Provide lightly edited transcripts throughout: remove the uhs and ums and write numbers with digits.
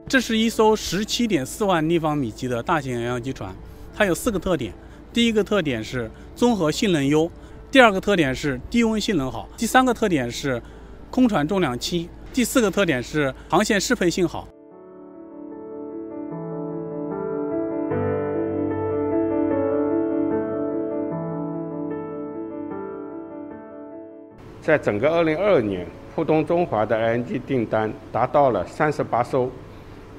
这是一艘17.4万立方米级的大型LNG船，它有4个特点。第一个特点是综合性能优，第二个特点是低温性能好，第三个特点是空船重量轻，第4个特点是航线适配性好。在整个2022年，沪东中华的 LNG 订单达到了38艘，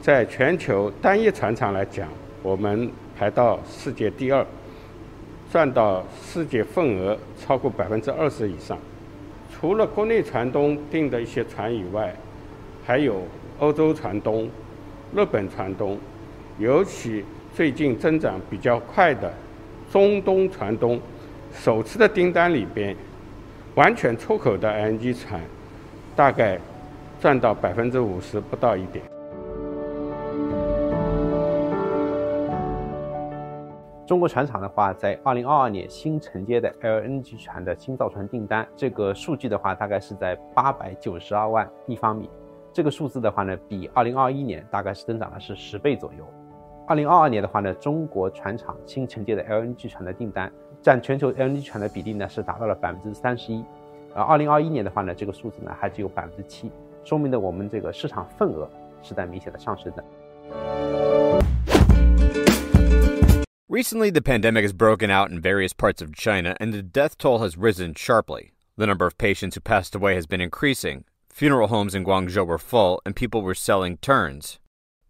在全球单一船厂来讲，我们排到世界第2，占到世界份额超过20%以上。除了国内船东订的一些船以外，还有欧洲船东、日本船东，尤其最近增长比较快的中东船东，首次的订单里边，完全出口的 LNG 船大概占到50%不到一点。中国船厂的话，在2022年新承接的 LNG 船的新造船订单，这个数据的话，大概是在892万立方米。这个数字的话呢，比2021年大概是增长的是10倍左右。2022年的话呢，中国船厂新承接的 LNG 船的订单占全球 LNG 船的比例呢是达到了31%，而2021年的话呢，这个数字呢还只有7%，说明了我们这个市场份额是在明显的上升的。Recently, the pandemic has broken out in various parts of China, and the death toll has risen sharply. The number of patients who passed away has been increasing. Funeral homes in Guangzhou were full, and people were selling turns.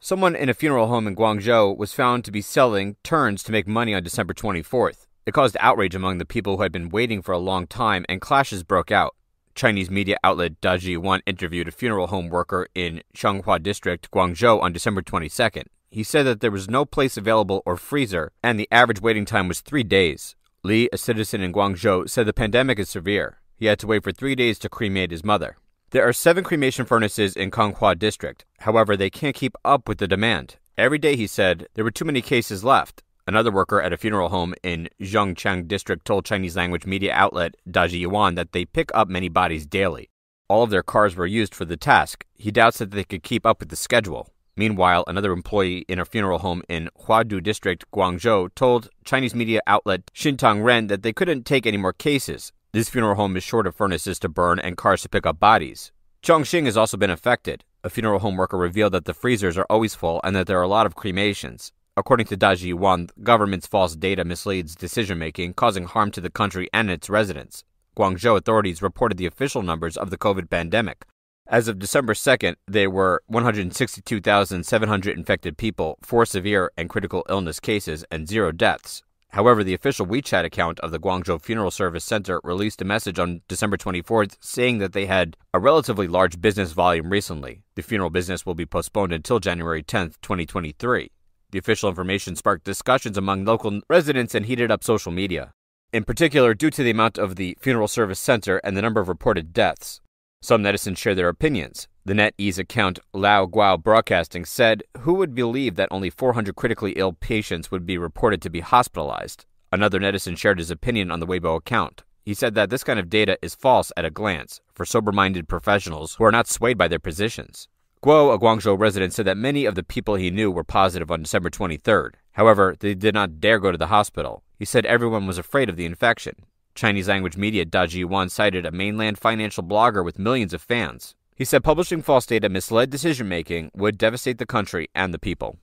Someone in a funeral home in Guangzhou was found to be selling turns to make money on December 24th. It caused outrage among the people who had been waiting for a long time, and clashes broke out. Chinese media outlet Daji One interviewed a funeral home worker in Changhua District, Guangzhou, on December 22nd. He said that there was no place available or freezer, and the average waiting time was 3 days. Li, a citizen in Guangzhou, said the pandemic is severe. He had to wait for 3 days to cremate his mother. There are 7 cremation furnaces in Changhua District. However, they can't keep up with the demand. Every day, he said, there were too many cases left. Another worker at a funeral home in Zhongchang District told Chinese language media outlet Daji Yuan that they pick up many bodies daily. All of their cars were used for the task. He doubts that they could keep up with the schedule. Meanwhile, another employee in a funeral home in Huadu District, Guangzhou, told Chinese media outlet Xintang Ren that they couldn't take any more cases. This funeral home is short of furnaces to burn and cars to pick up bodies. Chongqing has also been affected. A funeral home worker revealed that the freezers are always full and that there are a lot of cremations. According to Daji Yuan, the government's false data misleads decision-making, causing harm to the country and its residents. Guangzhou authorities reported the official numbers of the COVID pandemic. As of December 2nd, there were 162,700 infected people, 4 severe and critical illness cases, and 0 deaths. However, the official WeChat account of the Guangzhou Funeral Service Center released a message on December 24th saying that they had a relatively large business volume recently. The funeral business will be postponed until January 10th, 2023. The official information sparked discussions among local residents and heated up social media, in particular due to the amount of the funeral service center and the number of reported deaths. Some netizens shared their opinions. The NetEase account Lao Guao Broadcasting said, "Who would believe that only 400 critically ill patients would be reported to be hospitalized?" Another netizen shared his opinion on the Weibo account. He said that this kind of data is false at a glance for sober-minded professionals who are not swayed by their positions. Guo, a Guangzhou resident, said that many of the people he knew were positive on December 23rd. However, they did not dare go to the hospital. He said everyone was afraid of the infection. Chinese language media Daji Yuan cited a mainland financial blogger with millions of fans. He said publishing false data misled decision-making would devastate the country and the people.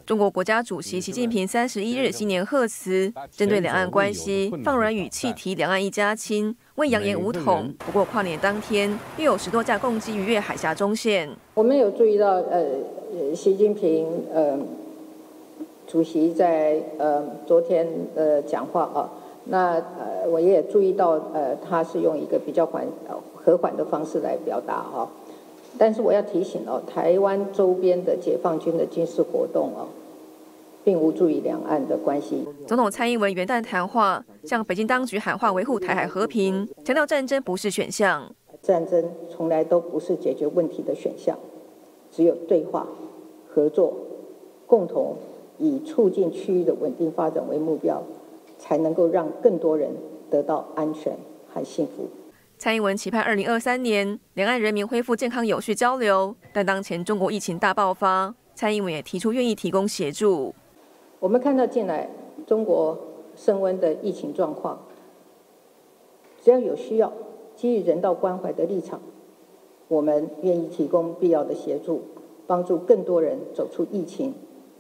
中国国家主席习近平31日新年贺词，针对两岸关系放软语气提两岸一家亲，未扬言武统。不过跨年当天，又有10多架共机逾越海峡中线。我们有注意到，习近平主席在昨天讲话啊，那我也注意到他是用一个比较和缓的方式来表达哈。但是我要提醒哦，台湾周边的解放军的军事活动哦，并无助于两岸的关系。总统蔡英文元旦谈话向北京当局喊话维护台海和平，强调战争不是选项。战争从来都不是解决问题的选项，只有对话、合作，共同以促进区域的稳定发展为目标，才能够让更多人得到安全和幸福。蔡英文期盼2023年两岸人民恢复健康有序交流，但当前中国疫情大爆发，蔡英文也提出愿意提供协助。我们看到近来中国升温的疫情状况，只要有需要，基于人道关怀的立场，我们愿意提供必要的协助，帮助更多人走出疫情，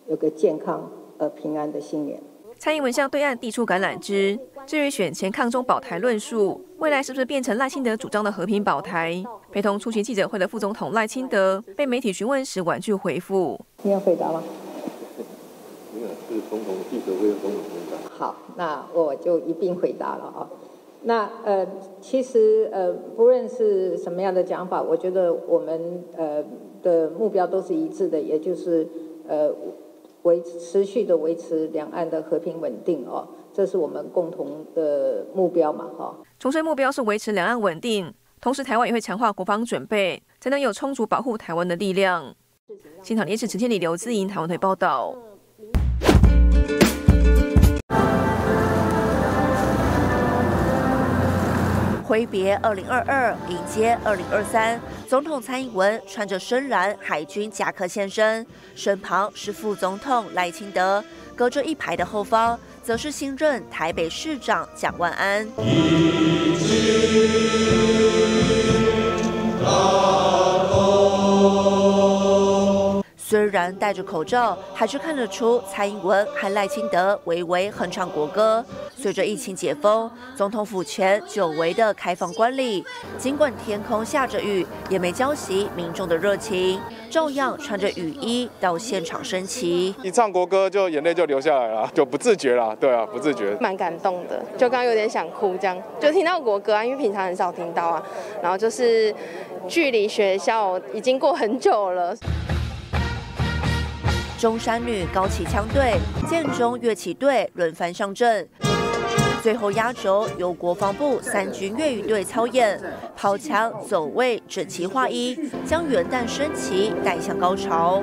有个健康而平安的新年。蔡英文向对岸递出橄榄枝，至于选前抗中保台论述，未来是不是变成赖清德主张的和平保台？陪同出席记者会的副总统赖清德被媒体询问时婉拒回复。你要回答吗？没有，是总统记者会的总统回答。好，那我就一并回答了啊。那其实不论是什么样的讲法，我觉得我们的目标都是一致的，也就是持续的维持两岸的和平稳定哦，这是我们共同的目标嘛哈。重申目标是维持两岸稳定，同时台湾也会强化国防准备，才能有充足保护台湾的力量。新唐电视陈千里、刘姿莹台湾台报道。挥别2022，迎接2023。总统蔡英文穿着深蓝海军夹克现身，身旁是副总统赖清德，隔着一排的后方，则是新任台北市长蒋万安。虽然戴着口罩，还是看得出蔡英文和赖清德微微哼唱国歌。随着疫情解封，总统府前久违的开放观礼，尽管天空下着雨，也没浇熄民众的热情，照样穿着雨衣到现场升旗。一唱国歌就眼泪就流下来了，就不自觉了，对啊，不自觉。蛮感动的，就刚刚有点想哭，这样就听到国歌啊，因为平常很少听到啊，然后就是距离学校已经过很久了。中山女高旗枪队、建中乐旗队轮番上阵，最后压轴由国防部3军乐语队操演，抛枪走位，整齐划一，将元旦升旗带向高潮。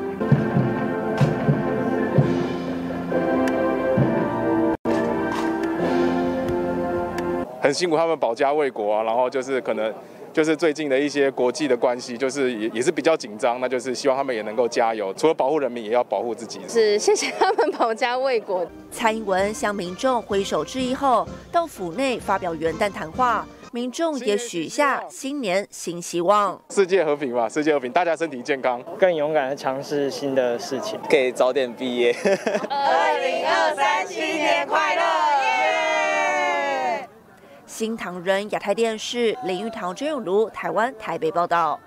很辛苦他们保家卫国啊，然后就是可能。就是最近的一些国际的关系，就是也是比较紧张，那就是希望他们也能够加油，除了保护人民，也要保护自己。是，谢谢他们保家卫国。蔡英文向民众挥手致意后，到府内发表元旦谈话，民众也许下新年新希望。世界和平吧，世界和平，大家身体健康，更勇敢的尝试新的事情，可以早点毕业。2023新年快乐！新唐人亚太电视林玉堂、郑永如台湾台北报道。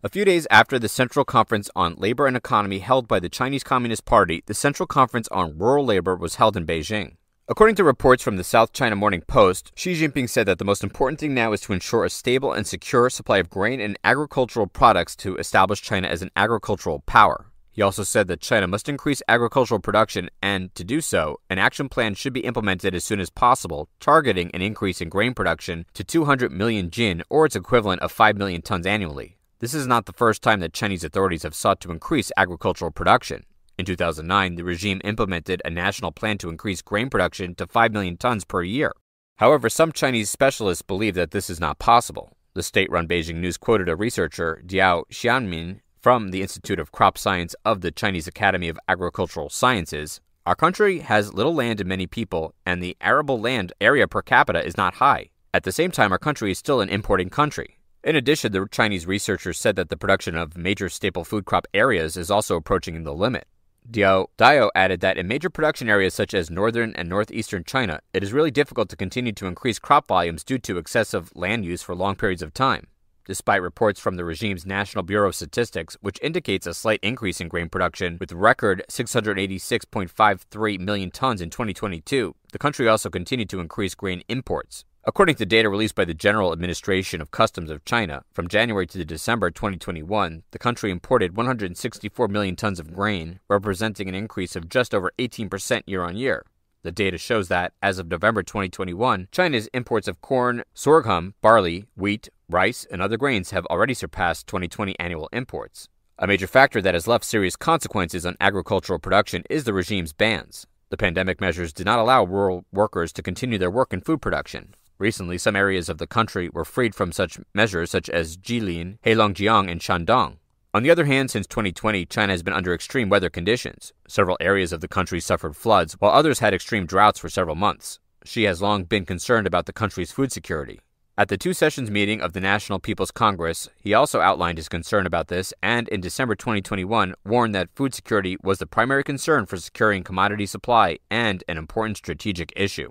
A few days after the Central Conference on Labor and Economy held by the Chinese Communist Party, the Central Conference on Rural Labor was held in Beijing. According to reports from the South China Morning Post, Xi Jinping said that the most important thing now is to ensure a stable and secure supply of grain and agricultural products to establish China as an agricultural power. He also said that China must increase agricultural production, and to do so, an action plan should be implemented as soon as possible, targeting an increase in grain production to 200 million jin, or its equivalent of 5 million tons annually. This is not the first time that Chinese authorities have sought to increase agricultural production. In 2009, the regime implemented a national plan to increase grain production to 5 million tons per year. However, some Chinese specialists believe that this is not possible. The state-run Beijing News quoted a researcher, Diao Xianmin, from the Institute of Crop Science of the Chinese Academy of Agricultural Sciences. Our country has little land and many people, and the arable land area per capita is not high. At the same time, our country is still an importing country. In addition, the Chinese researchers said that the production of major staple food crop areas is also approaching the limit. Diao added that in major production areas such as northern and northeastern China, it is really difficult to continue to increase crop volumes due to excessive land use for long periods of time. Despite reports from the regime's National Bureau of Statistics, which indicates a slight increase in grain production with record 686.53 million tons in 2022, the country also continued to increase grain imports. According to data released by the General Administration of Customs of China, from January to December 2021, the country imported 164 million tons of grain, representing an increase of just over 18% year-on-year. The data shows that, as of November 2021, China's imports of corn, sorghum, barley, wheat, rice, and other grains have already surpassed 2020 annual imports. A major factor that has left serious consequences on agricultural production is the regime's bans. The pandemic measures did not allow rural workers to continue their work in food production. Recently, some areas of the country were freed from such measures such as Jilin, Heilongjiang, and Shandong. On the other hand, since 2020, China has been under extreme weather conditions. Several areas of the country suffered floods, while others had extreme droughts for several months. Xi has long been concerned about the country's food security. At the two-sessions meeting of the National People's Congress, he also outlined his concern about this and, in December 2021, warned that food security was the primary concern for securing commodity supply and an important strategic issue.